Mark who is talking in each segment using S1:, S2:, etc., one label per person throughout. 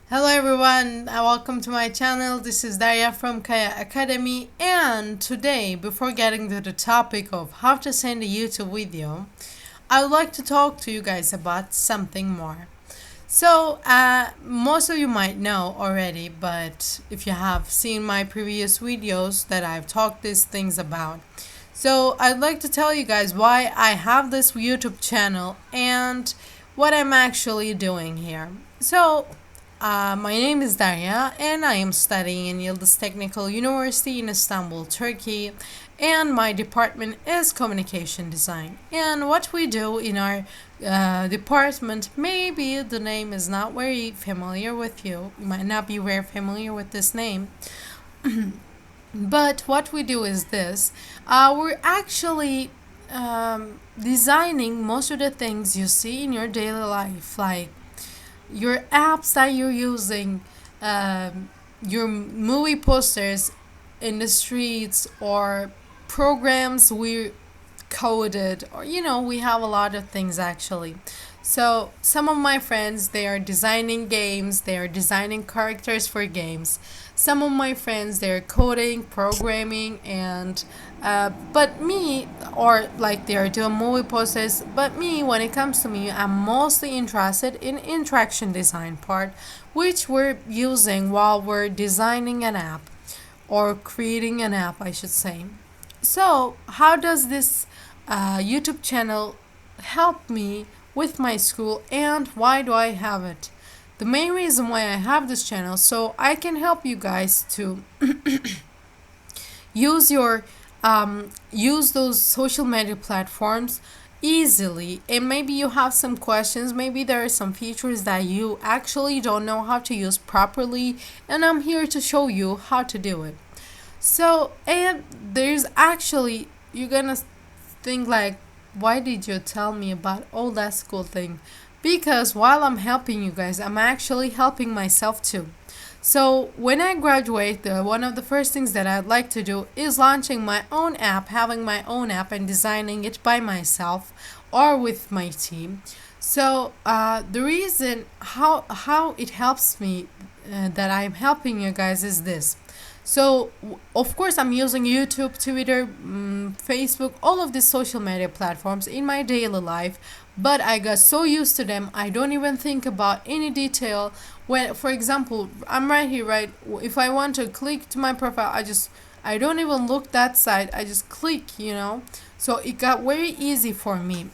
S1: Hello everyone, welcome to my channel. This is Daria from Kaya Academy, and today, before getting to the topic of how to send a YouTube video, I would like to talk to you guys about something more. Most of you might know already, but if you have seen my previous videos that I've talked these things about. So I'd like to tell you guys why I have this YouTube channel and what I'm actually doing here. My name is Daria, and I am studying in Yıldız Technical University in Istanbul, Turkey, and my department is communication design. And what we do in our department, maybe the name is not very familiar with you. You might not be very familiar with this name. But what we do is this. We're actually designing most of the things you see in your daily life, like your apps that you're using, your movie posters in the streets, or programs we coded, or we have a lot of things actually. So some of my friends, they are designing games, they are designing characters for games. Some of my friends, they're coding, programming, and but me, or like they are doing movie posters. But me, when it comes to me, I'm mostly interested in interaction design part, which we're using while we're designing an app or creating an app, I should say. So how does this YouTube channel help me with my school, and why do I have it? The main reason why I have this channel, so I can help you guys to use your use those social media platforms easily. And maybe you have some questions, maybe there are some features that you actually don't know how to use properly, and I'm here to show you how to do it. So, and there's actually, you're gonna think like, why did you tell me about all that school thing? Because while I'm helping you guys, I'm actually helping myself too. So when I graduate, one of the first things that I'd like to do is launching my own app, having my own app and designing it by myself or with my team. So the reason how it helps me that I'm helping you guys is this. So, of course, I'm using YouTube, Twitter, Facebook, all of these social media platforms in my daily life, but I got so used to them, I don't even think about any detail. When, for example, I'm right here, right? If I want to click to my profile, I don't even look that side, I just click. So it got very easy for me.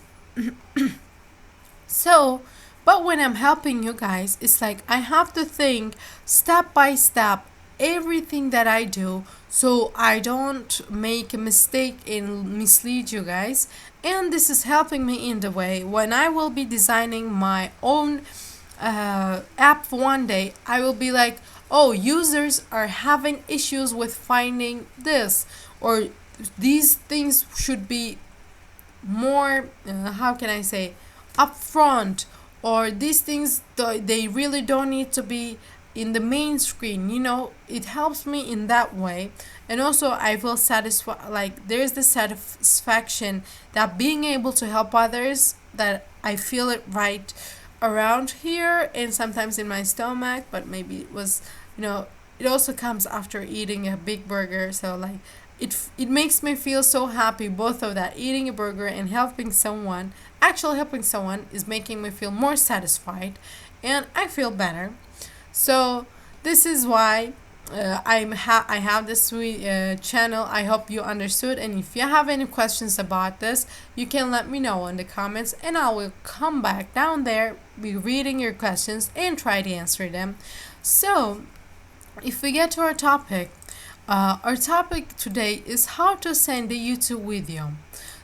S1: So, but when I'm helping you guys, it's like I have to think step by step everything that I do, so I don't make a mistake and mislead you guys. And this is helping me in the way when I will be designing my own app one day, I will be like, oh, users are having issues with finding this, or these things should be more, how can I say, upfront, or these things they really don't need to be in the main screen. It helps me in that way. And also I feel satisfied, like there's the satisfaction that being able to help others, that I feel it right around here and sometimes in my stomach, but maybe it was, it also comes after eating a big burger. So like it makes me feel so happy, both of that, eating a burger and helping someone. Actually helping someone is making me feel more satisfied, and I feel better. So this is why I have this channel. I hope you understood, and if you have any questions about this, you can let me know in the comments, and I will come back down there, be reading your questions and try to answer them. So if we get to our topic today is how to send a YouTube video.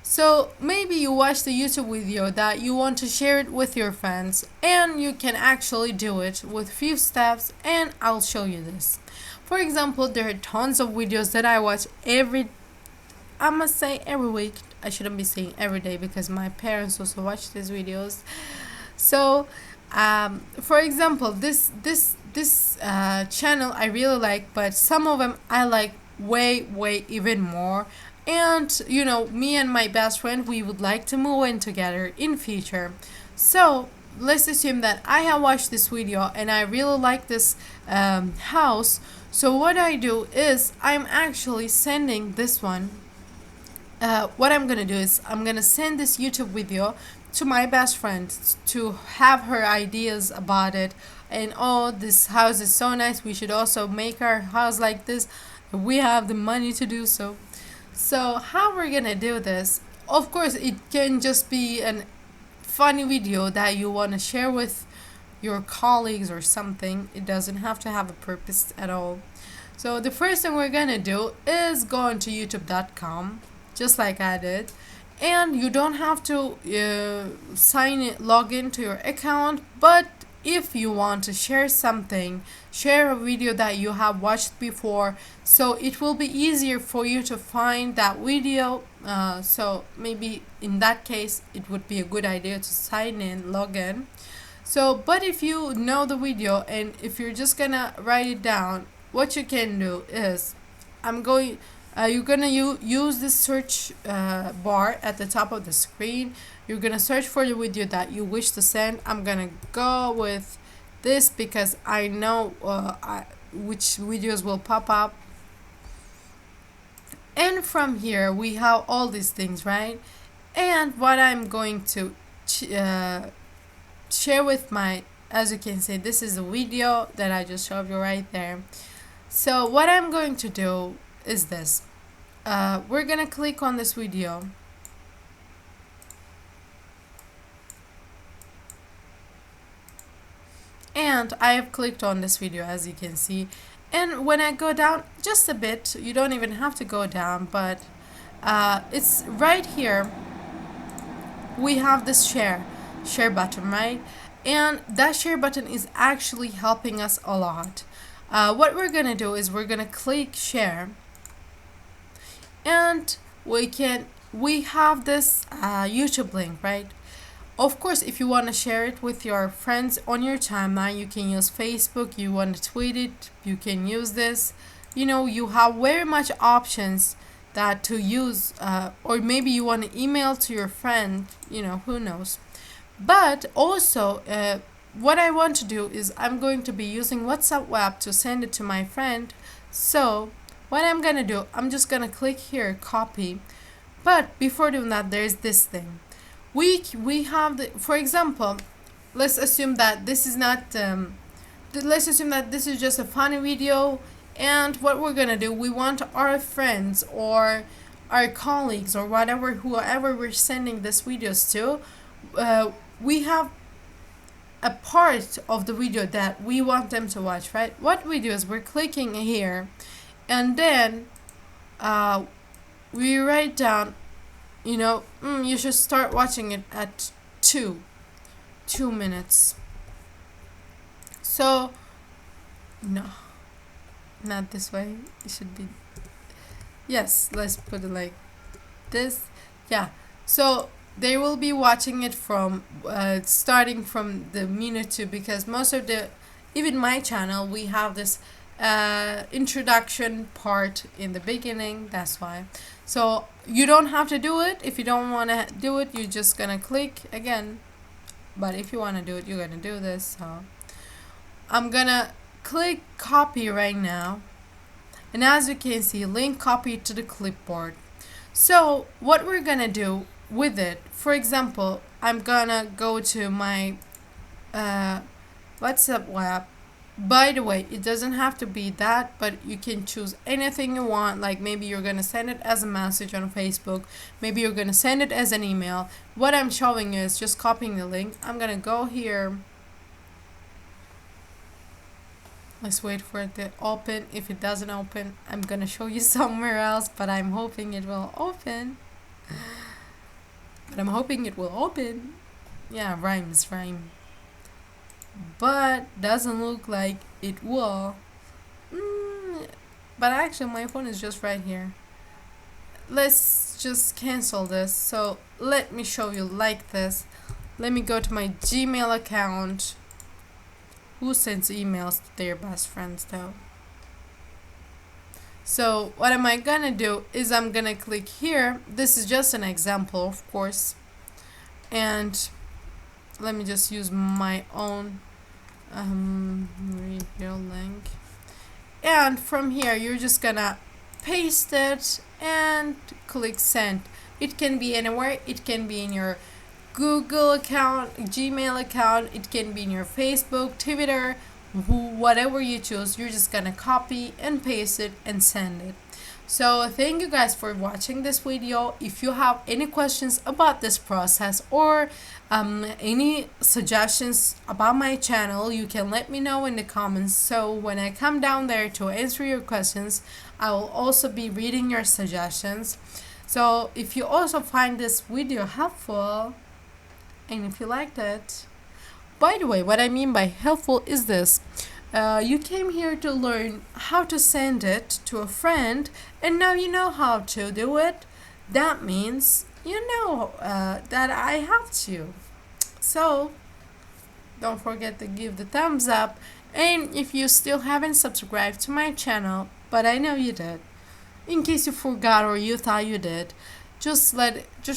S1: So maybe you watch the YouTube video that you want to share it with your friends, and you can actually do it with few steps, and I'll show you this. For example, there are tons of videos that I watch I must say every week. I shouldn't be saying every day because my parents also watch these videos. So for example, this channel I really like, but some of them I like way even more. And me and my best friend, we would like to move in together in future. So let's assume that I have watched this video and I really like this house. So what I do is I'm actually sending this one. What I'm gonna do is I'm gonna send this YouTube video to my best friend to have her ideas about it. And oh, this house is so nice. We should also make our house like this. We have the money to do so. So how we're gonna do this? Of course, it can just be an funny video that you want to share with your colleagues or something. It doesn't have to have a purpose at all. So the first thing we're gonna do is go onto youtube.com, just like I did, and you don't have to log into your account, but if you want to share something, share a video that you have watched before, so it will be easier for you to find that video. So maybe in that case it would be a good idea to sign in, log in. So but if you know the video and if you're just gonna write it down, what you can do is you're gonna use this search bar at the top of the screen. You're gonna search for the video that you wish to send. I'm gonna go with this because I know which videos will pop up. And from here we have all these things, right? And what I'm going to share with my, as you can see, this is a video that I just showed you right there. So what I'm going to do is this. We're gonna click on this video, and I have clicked on this video, as you can see. And when I go down just a bit, you don't even have to go down, but it's right here. We have this share button, right? And that share button is actually helping us a lot. What we're gonna do is we're gonna click share, and we have this YouTube link, right? Of course, if you want to share it with your friends on your timeline, you can use Facebook. You want to tweet it, you can use this. You know, you have very much options that to use, or maybe you want to email to your friend, you know, who knows. But also, what I want to do is I'm going to be using WhatsApp web to send it to my friend. So what I'm gonna do, I'm just gonna click here, copy. But before doing that, there's this thing. We have the, for example, let's assume that this is not let's assume that this is just a funny video, and what we're gonna do, we want our friends or our colleagues or whatever, whoever we're sending this videos to, we have a part of the video that we want them to watch, right? What we do is we're clicking here, and then we write down, you know, you should start watching it at 2 minutes. So no, not this way. It should be, yes, let's put it like this. Yeah, so they will be watching it from starting from the minute 2, because most of the, even my channel, we have this introduction part in the beginning. That's why. So you don't have to do it. If you don't want to do it, you're just gonna click again. But if you want to do it, you're gonna do this. So I'm gonna click copy right now, and as you can see, link copied to the clipboard. So what we're gonna do with it, for example, I'm gonna go to my WhatsApp web. By the way, it doesn't have to be that, but you can choose anything you want. Like maybe you're gonna send it as a message on Facebook, maybe you're gonna send it as an email. What I'm showing you is just copying the link. I'm gonna go here. Let's wait for it to open. If it doesn't open, I'm gonna show you somewhere else, but I'm hoping it will open. Yeah, rhyme. But doesn't look like it will. But actually my phone is just right here. Let's just cancel this. So let me show you like this. Let me go to my Gmail account. Who sends emails to their best friends though? So what am I gonna do is I'm gonna click here. This is just an example, of course, and let me just use my own review link. And from here, you're just gonna paste it and click send. It can be anywhere. It can be in your Google account, Gmail account. It can be in your Facebook, Twitter, whatever you choose. You're just gonna copy and paste it and send it. So thank you guys for watching this video. If you have any questions about this process or any suggestions about my channel, you can let me know in the comments. So when I come down there to answer your questions, I will also be reading your suggestions. So if you also find this video helpful and if you liked it, by the way, what I mean by helpful is this. You came here to learn how to send it to a friend, and now you know how to do it. That means you know that I helped you. So don't forget to give the thumbs up, and if you still haven't subscribed to my channel, but I know you did, in case you forgot or you thought you did, just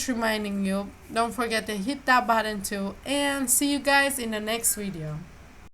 S1: reminding you, don't forget to hit that button too, and see you guys in the next video.